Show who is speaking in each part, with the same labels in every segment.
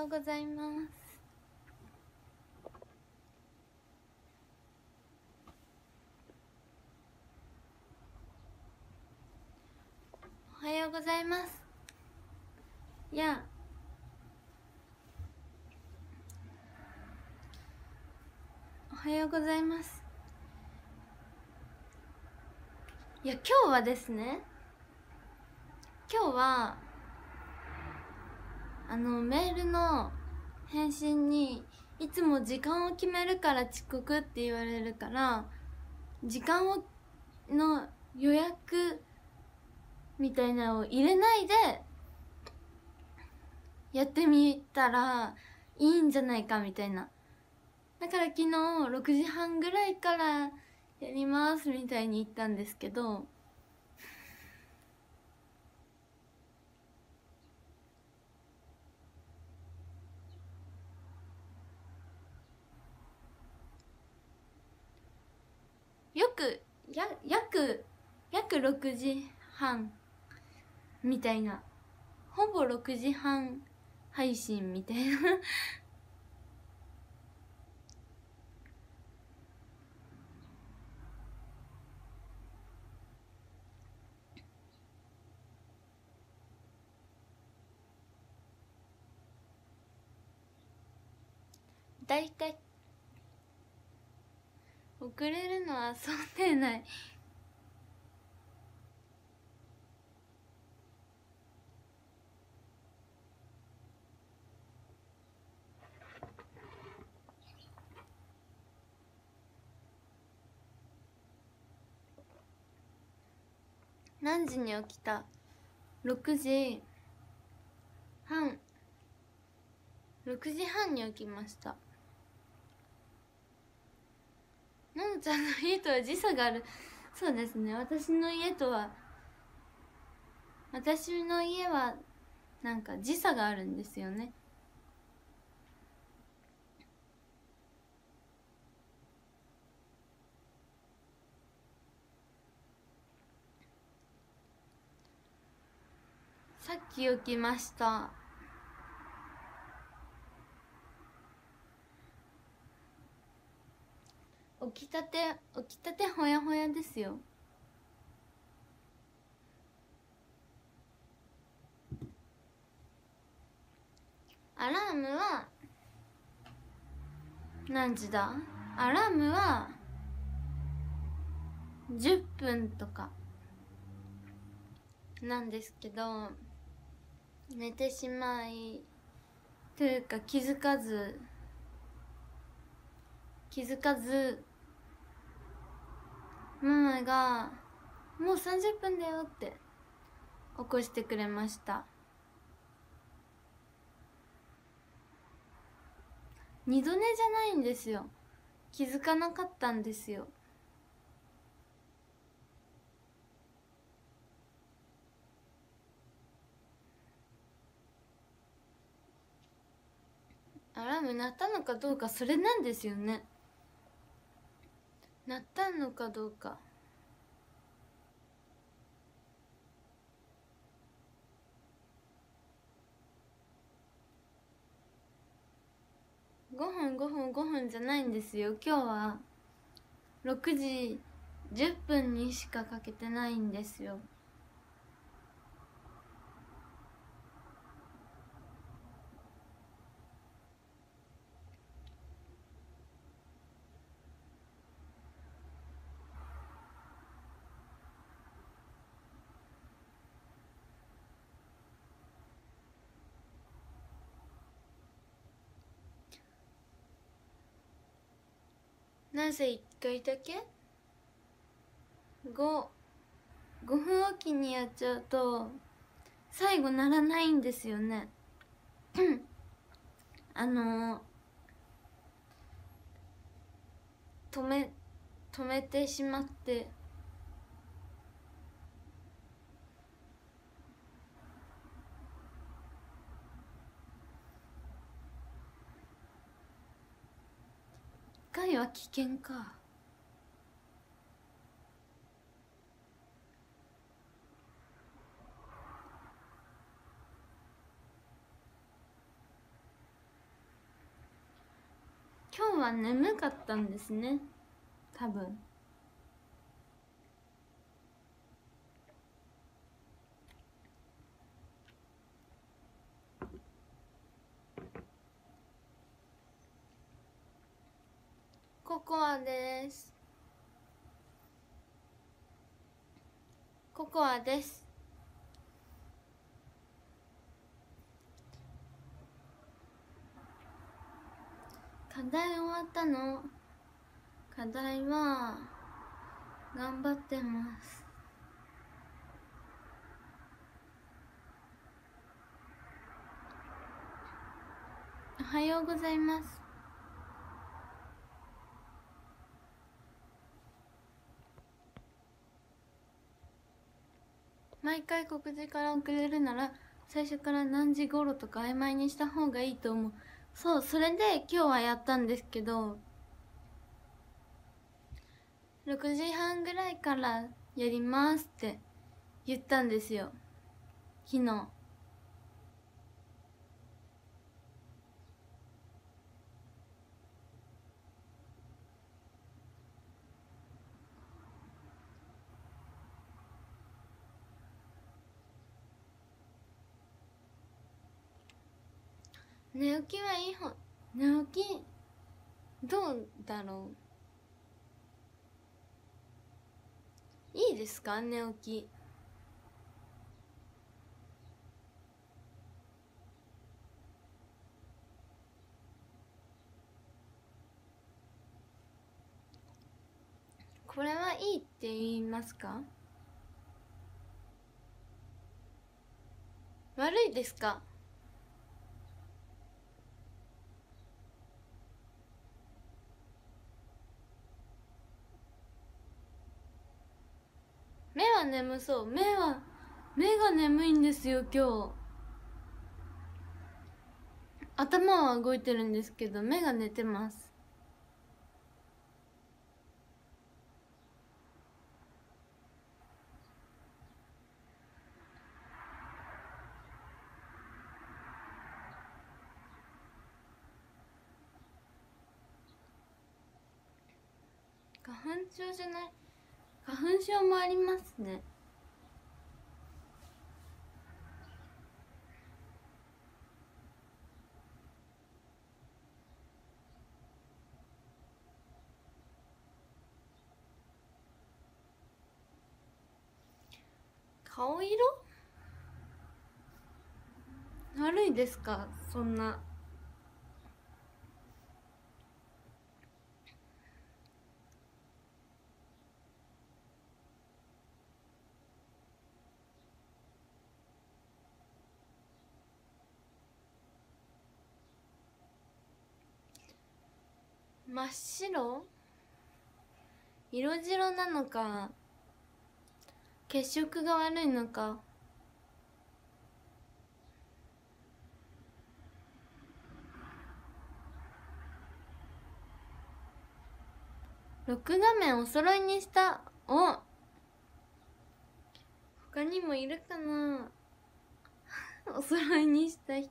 Speaker 1: ようございます。おはようございます。いや、おはようございます。いや、今日はですね、今日はメールの返信にいつも時間を決めるから遅刻って言われるから、時間の予約みたいなのを入れないでやってみたらいいんじゃないかみたいな。だから昨日6時半ぐらいからやりますみたいに言ったんですけど、約6時半みたいな、ほぼ6時半配信みたいなだいたい遅れるのは想定内。何時に起きた？6時半。6時半に起きました。ののちゃんの家とは時差がある。そうですね、私の家はなんか時差があるんですよね。さっき起きました。起きたてほやほやですよ。アラームは何時だ？アラームは10分とかなんですけど、寝てしまいというか気づかずママがもう30分だよって起こしてくれました。二度寝じゃないんですよ。気づかなかったんですよ。アラーム鳴ったのかどうか、それなんですよね。鳴ったのかどうか。5分じゃないんですよ。今日は6時10分にしかかけてないんですよ。なぜ1回だけ5分おきにやっちゃうと最後ならないんですよね止めてしまって、1回は危険か。今日は眠かったんですね、多分。ココアです。ココアです。課題終わったの？課題は頑張ってます。おはようございます。毎回告示から遅れるなら最初から何時頃とか曖昧にした方がいいと思う。そう、それで今日はやったんですけど、6時半ぐらいからやりますって言ったんですよ、昨日。寝起きはいい方。寝起きどうだろう。いいですか、寝起き。これはいいって言いますか？悪いですか？目は眠そう。目が眠いんですよ今日。頭は動いてるんですけど目が寝てます。花粉症じゃない、花粉症もありますね。顔色悪いですか？そんな。真っ白？色白なのか血色が悪いのか。録画面お揃いにした。お、他にもいるかなお揃いにした人。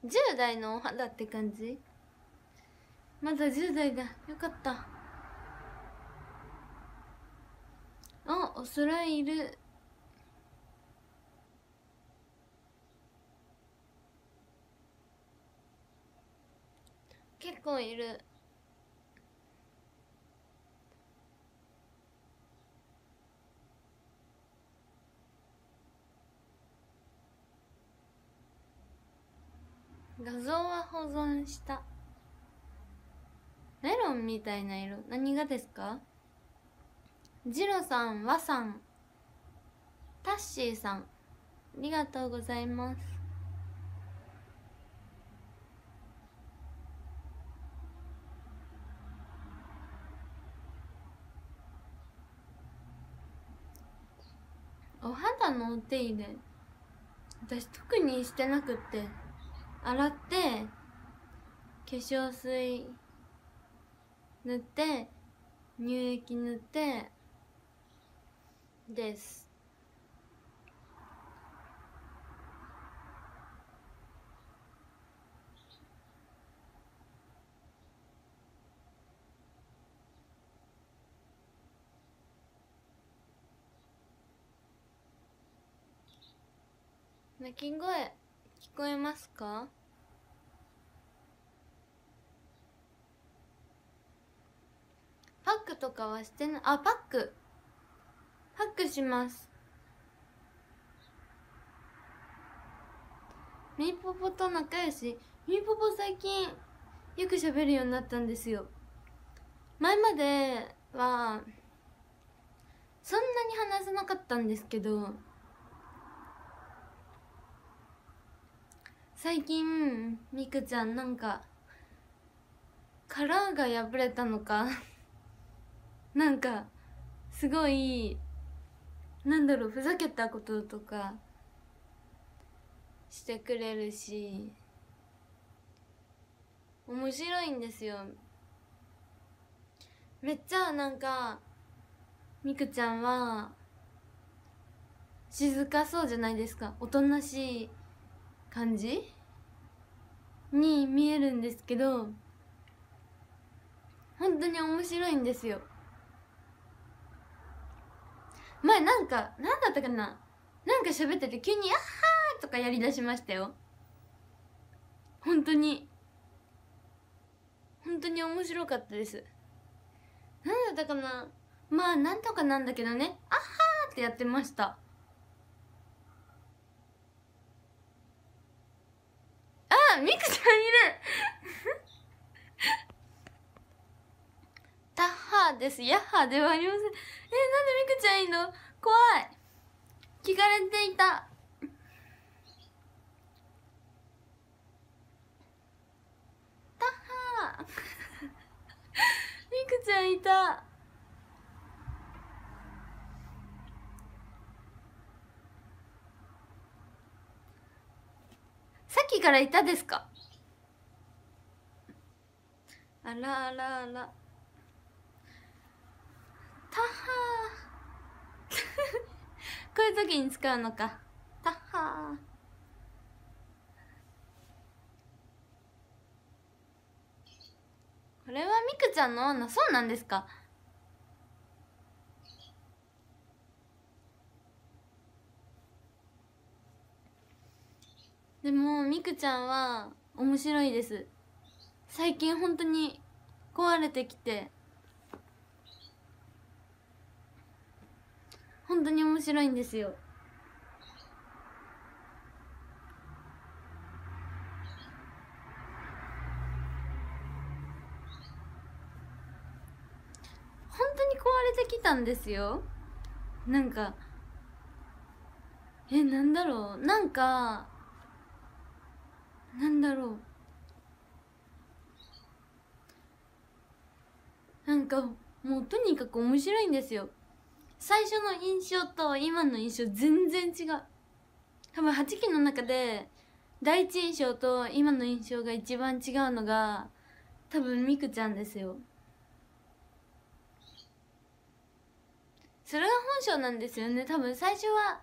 Speaker 1: 10代のお肌って感じ。まだ10代だ、よかった。お揃いいる。結構いる。画像は保存した。メロンみたいな色、何がですか？ジロさん、ワさん、タッシーさん、ありがとうございます。お肌のお手入れ私特にしてなくって、洗って化粧水塗って乳液塗ってです。鳴き声聞こえますか？パックとかはしてない。あ、パックします。みーぽぽと仲良し。みーぽぽ最近よく喋るようになったんですよ。前まではそんなに話せなかったんですけど、最近みくちゃんなんか殻が破れたのかなんかすごいなんだろう、ふざけたこととかしてくれるし面白いんですよ。めっちゃなんかみくちゃんは静かそうじゃないですか。おとなしい感じに見えるんですけど、本当に面白いんですよ。前なんだったかな、なんか喋ってて急に「ヤッハー!」とかやりだしましたよ。本当に面白かったです。なんだったかな、まあなんとかなんだけどね、「あっはー!」ってやってました。あ、みくちゃんいるタッハーです。ヤッハーではありません。なんでみくちゃんいるの、怖い。聞かれていた。タッハーみくちゃんいた。さっきからいたですか？あらあらあら。タッハーこういう時に使うのか。タッハー。これはみくちゃんの女、そうなんですか？でもみくちゃんは面白いです。最近本当に壊れてきて本当に面白いんですよ。本当に壊れてきたんですよ。なんかなんだろう、なんだろう、なんかもうとにかく面白いんですよ。最初の印象と今の印象全然違う。多分8期の中で第一印象と今の印象が一番違うのが多分みくちゃんですよ。それが本性なんですよね。多分最初は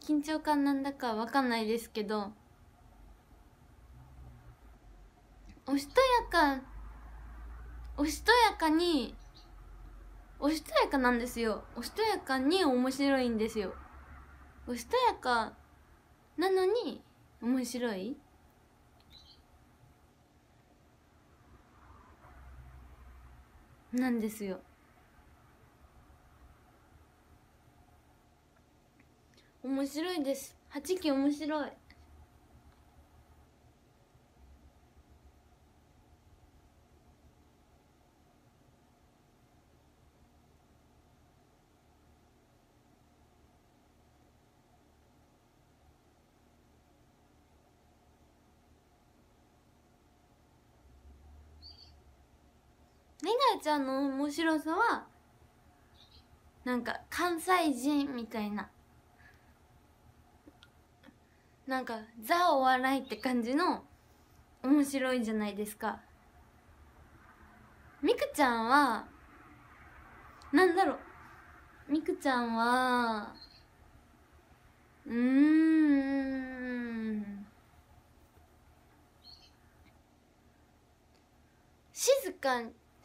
Speaker 1: 緊張感なんだかわかんないですけど、おしとやかにおしとやかなんですよ。おしとやかに面白いんですよ。おしとやかなのに面白いなんですよ。面白いです。8期面白い。りなちゃんの面白さはなんか関西人みたいな、なんかザお笑いって感じの面白いじゃないですか。みくちゃんはなんだろう、みくちゃんは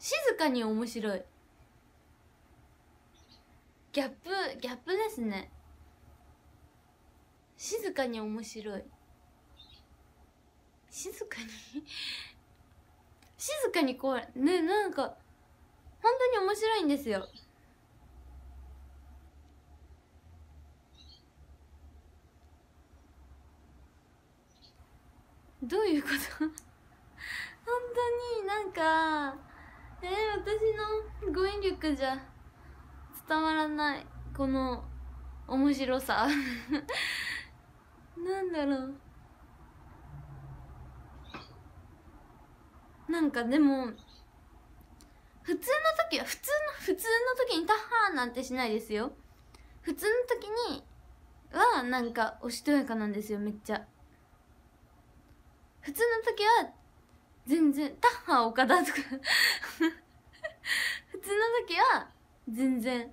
Speaker 1: 静かに面白い。ギャップですね。静かに面白い。静かに静かに怖いね。なんか本当に面白いんですよ。どういうこと本当になんか私の語彙力じゃ伝わらないこの面白さなんだろう。なんかでも普通の時は普通の時にタッハーなんてしないですよ。普通の時にはなんかおしとやかなんですよ。めっちゃ普通の時は全然タッハー岡田とか普通の時は全然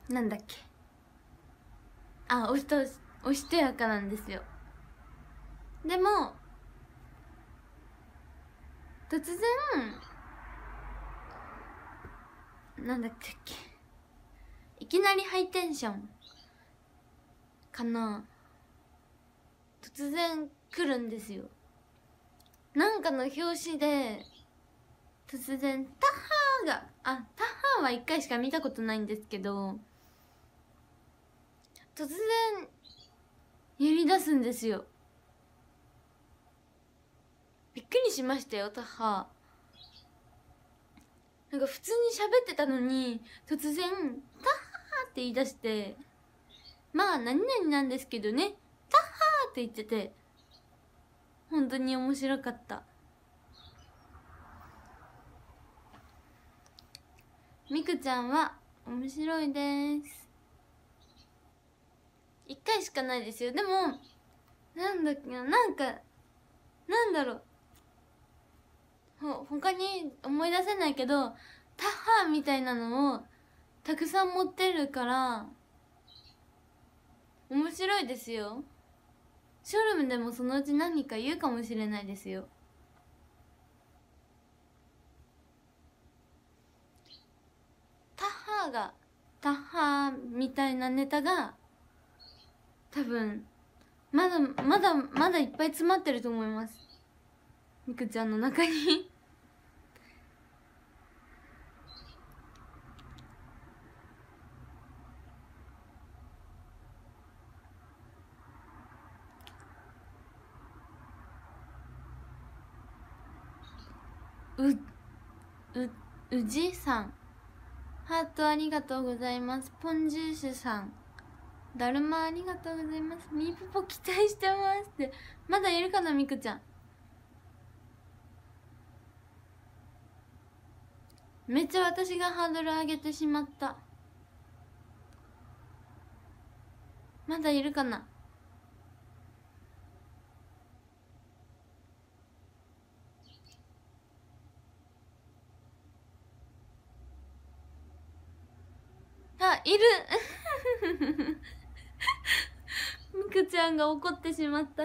Speaker 1: なんだっけ、おしとやかなんですよ。でも突然なんだっけ、いきなりハイテンションかな、突然来るんですよ。なんかの表紙で突然タッハーがタッハーは1回しか見たことないんですけど、突然やりだすんですよ。びっくりしましたよ。タッハーなんか普通に喋ってたのに突然タッハーって言い出して、まあ何々なんですけどね、タッハーって言ってて本当に面白かった。みくちゃんは面白いです。1回しかないですよ。でもなんだっけな、なんかなんだろう、他に思い出せないけどタッハーみたいなのをたくさん持ってるから面白いですよ。ショールームでもそのうち何か言うかもしれないですよ。タッハーみたいなネタが多分まだいっぱい詰まってると思います、みくちゃんの中にうじさん、ハートありがとうございます。ポンジューシュさん、だるまありがとうございます。みーぽぽ期待してますって。まだいるかな、みくちゃん。めっちゃ私がハードル上げてしまった。まだいるかな。あ、いるみくちゃんが怒ってしまった。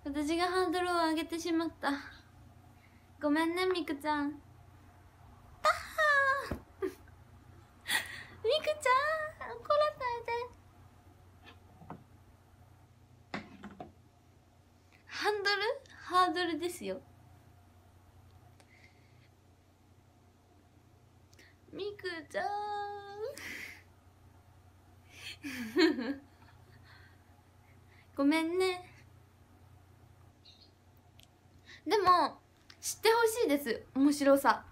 Speaker 1: 私がハードルを上げてしまった。ごめんね、みくちゃん。たっはーみくちゃん、怒らないで。ハードルですよ。みくちゃんごめんね。でも知ってほしいです、面白さ。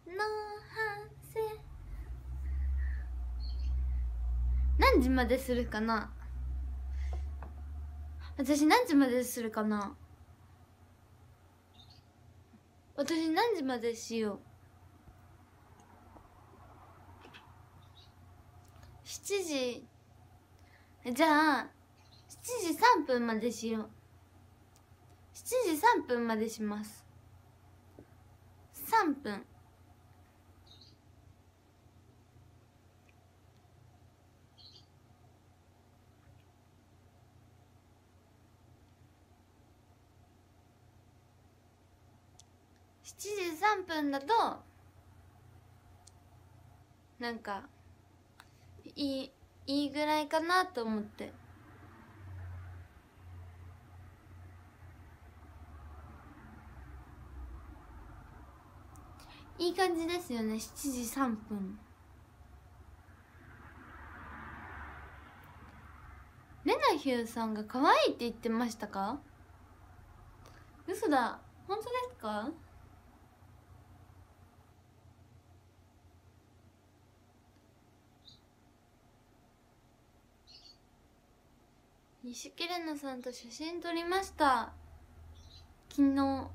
Speaker 1: のはせ何時までするかな。私何時までするかな。私何時までしよう。7時、じゃあ7時3分までしよう。7時3分までします。3分。7時3分だとなんかいいぐらいかなと思って。いい感じですよね。7時3分。レナヒューさんが可愛いって言ってましたか？嘘だ。本当ですか？西木玲奈さんと写真撮りました。昨日、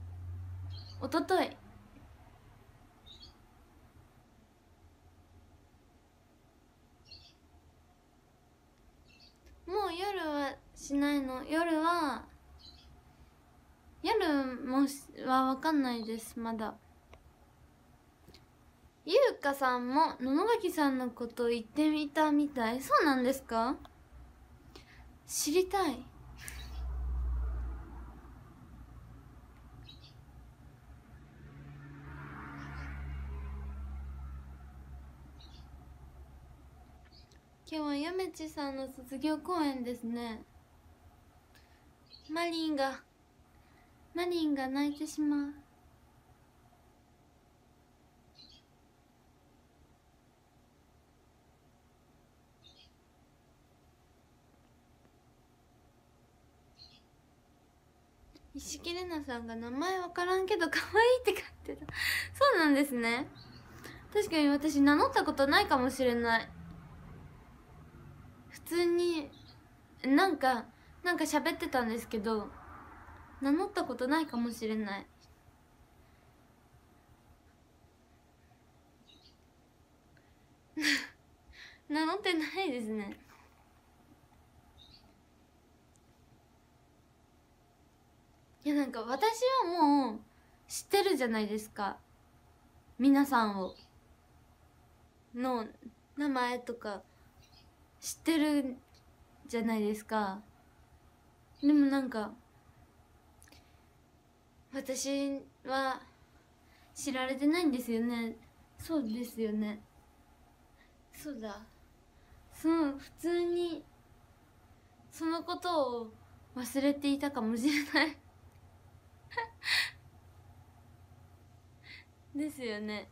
Speaker 1: おととい。もう夜はしないの。夜もは分かんないです。まだ。ゆうかさんも野々垣さんのこと言ってみたみたい。そうなんですか？知りたい。今日はやめちさんの卒業公演ですね。マリンが泣いてしまう。石木玲奈さんが名前分からんけど可愛いって書いてた。そうなんですね。確かに私名乗ったことないかもしれない。普通になんか喋ってたんですけど名乗ったことないかもしれない。名乗ってないですね。いやなんか私はもう知ってるじゃないですか、皆さんをの名前とか知ってるじゃないですか。でもなんか私は知られてないんですよね。そうですよね。そうだ。普通にそのことを忘れていたかもしれないですよね。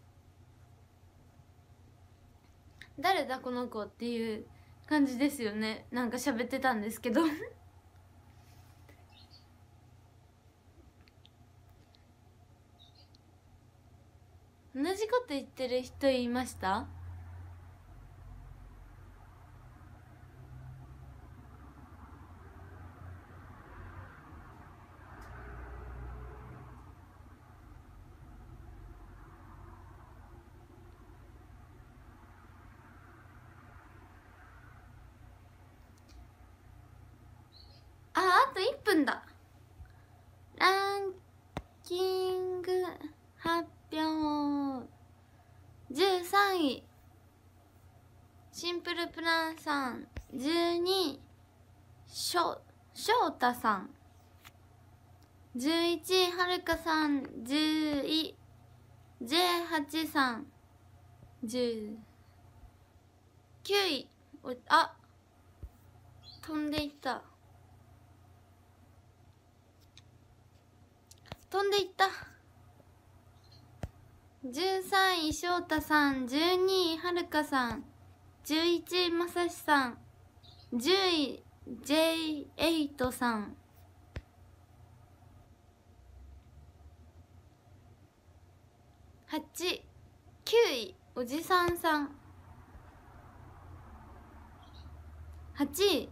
Speaker 1: 誰だこの子っていう感じですよね。なんか喋ってたんですけど同じこと言ってる人いました？あと1分だ。ランキング発表。13位シンプルプランさん。12位翔太さん。11位はるかさん。10位 J8 さん。9位飛んでいった。13位翔太さん。12位はるかさん。11位まさしさん。10位 J8 さん。8、9位おじさんさん。8位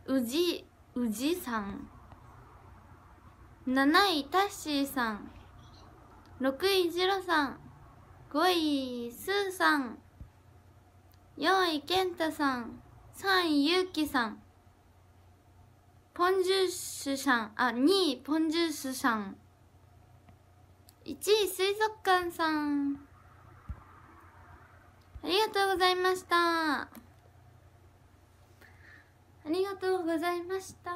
Speaker 1: うじさん。7位タッシーさん。6位ジロさん。5位スーさん。4位ケンタさん。3位ユウキさん。ポンジュースさん。2位ポンジュースさん。1位水族館さん。ありがとうございました。ありがとうございました。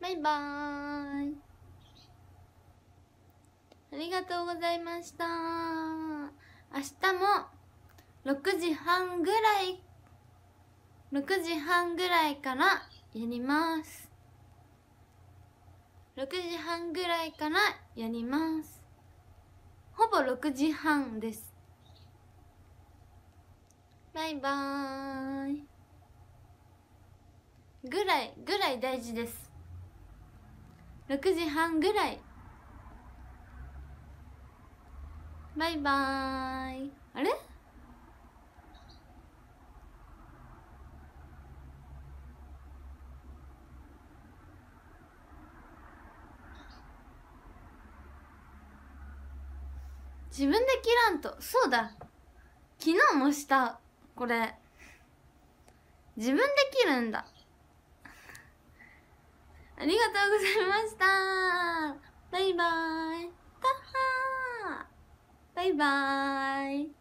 Speaker 1: バイバーイ。ありがとうございました。明日も6時半ぐらいからやります。6時半ぐらいからやります。ほぼ6時半です。バイバーイ。ぐらい大事です。6時半ぐらい。バイバーイ。あれ？自分で切らんと。そうだ、昨日もした。これ自分で切るんだ。ありがとうございました。バイバーイ。バイバーイ。